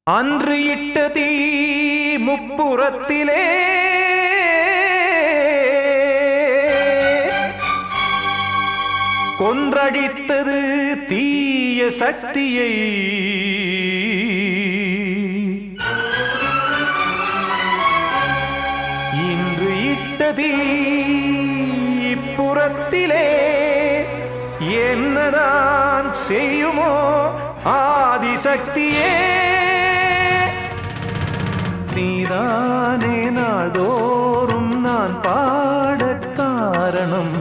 அன்று இட்ட தீ முப்புறத்திலே கொன்றழித்தது தீய சக்தியை. இன்று இட்ட தீ இப்புறத்திலே என்னதான் செய்யுமோ ஆதிசக்தியே. நீதானே நாள்தோறும் நான் பாட காரணம்,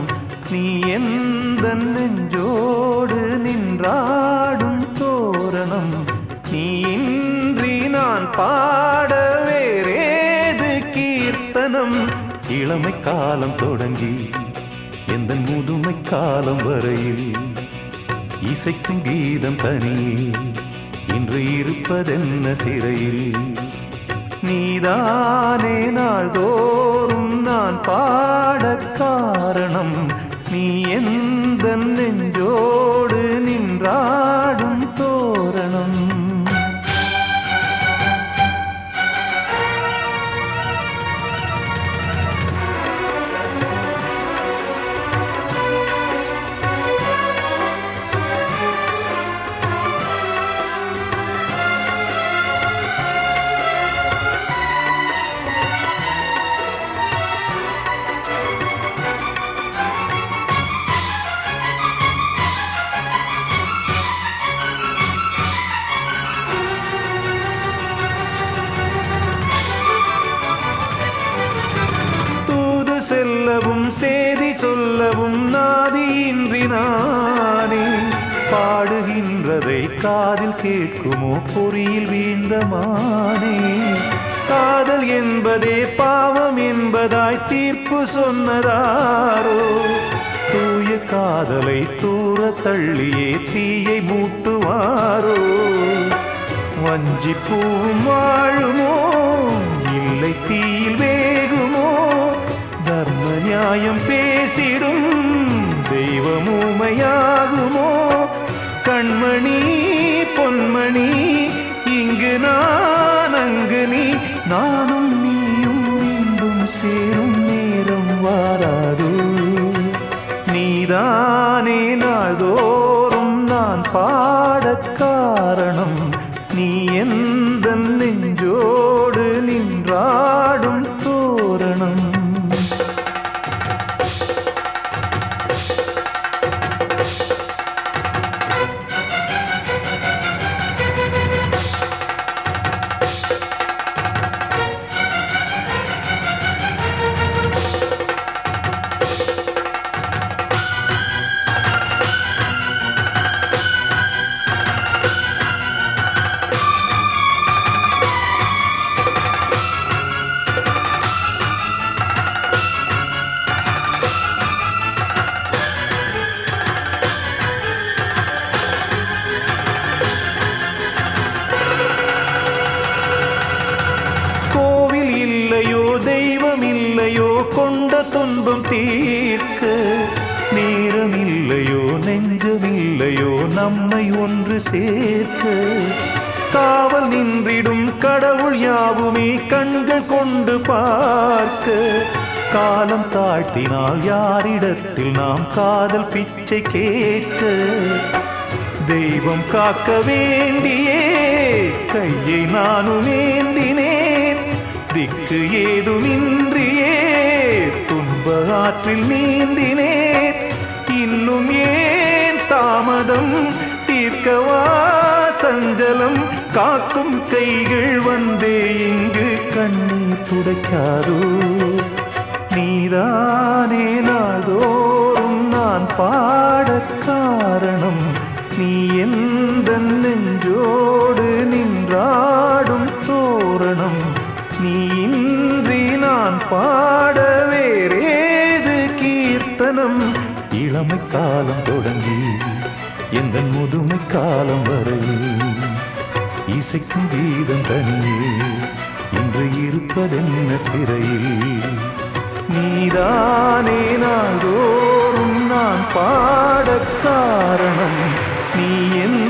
நீ எந்த நெஞ்சோடு நின்றாடும் தோரணம். நீ இன்றி நான் பாட வேறேது கீர்த்தனம். இளமை காலம் தொடங்கி எந்த முதுமை காலம் வரையில் இசைக்கும் கீதம் தனியே இன்று இருப்பதென்ன சிறையில். நீதானே நாள்தோறும் நான் பாட காரணம், நீ எந்த நெஞ்சோடு நின்றாடும் தோரணம். செல்லவும் சேதி சொல்லவும் நாதியின்றி நானே பாடுகின்றதை காதில் கேட்குமோ பொறியில் வீழ்ந்த மானே. காதல் என்பதே பாவம் என்பதாய் தீர்ப்பு சொன்னதாரோ. தூய காதலை தூர தள்ளியே தீயை மூட்டுவாரோ. வஞ்சிப்பூவும் வாழுமோ இல்லை தீயில் வேகுமோ. தர்ம நியாயம் பேசிடும் தெய்வம் ஊமையாகுமோ. கண்மணி பொன்மணி இங்கு நான் அங்கு நீ, நானும் நீயும் மீண்டும் சேரும் நேரம் வாராது. நீதானே நாள்தோறும் நான் பாட காரணம், நீ எந்த நெஞ்சோடு நின்றாடும் தோரணம். தெய்வம் இல்லையோ கொண்ட துன்பம் தீர்க்க. நேரம் இல்லையோ நெஞ்சமில்லையோ நம்மை ஒன்று சேர்க்க. காவல் நின்றிடும் கடவுள் யாவுமே கண்கள் கொண்டு பார்க்க. காலம் தாழ்த்தினால் யாரிடத்தில் நாம் காதல் பிச்சை கேட்க. தெய்வம் காக்க வேண்டியே கையை நானும் ஏந்தினேன். திக்கு ஏதுமின்றியே துன்ப ஆற்றில் நீந்தினேன். இன்னும் ஏன் தாமதம் தீர்க்கவா சஞ்சலம். காக்கும் கைகள் வந்தே இங்கு கண்ணீர் துடைக்காதோ. நீதானே நாள்தோறும் நான் பாட காரணம், நீ எந்த நெஞ்சோடு நின்றாடும் தோரணம். நீ இன்றி நான் பாட வேறேது கீர்த்தனம். இளமை காலம் தொடங்கி எந்த முதுமை காலம் வரை இசைக்கும் கீதம் தனியே இன்று இருப்பதென்ன சிறையில். நீதானே நாள்தோறும் நான் பாட காரணம், நீ என்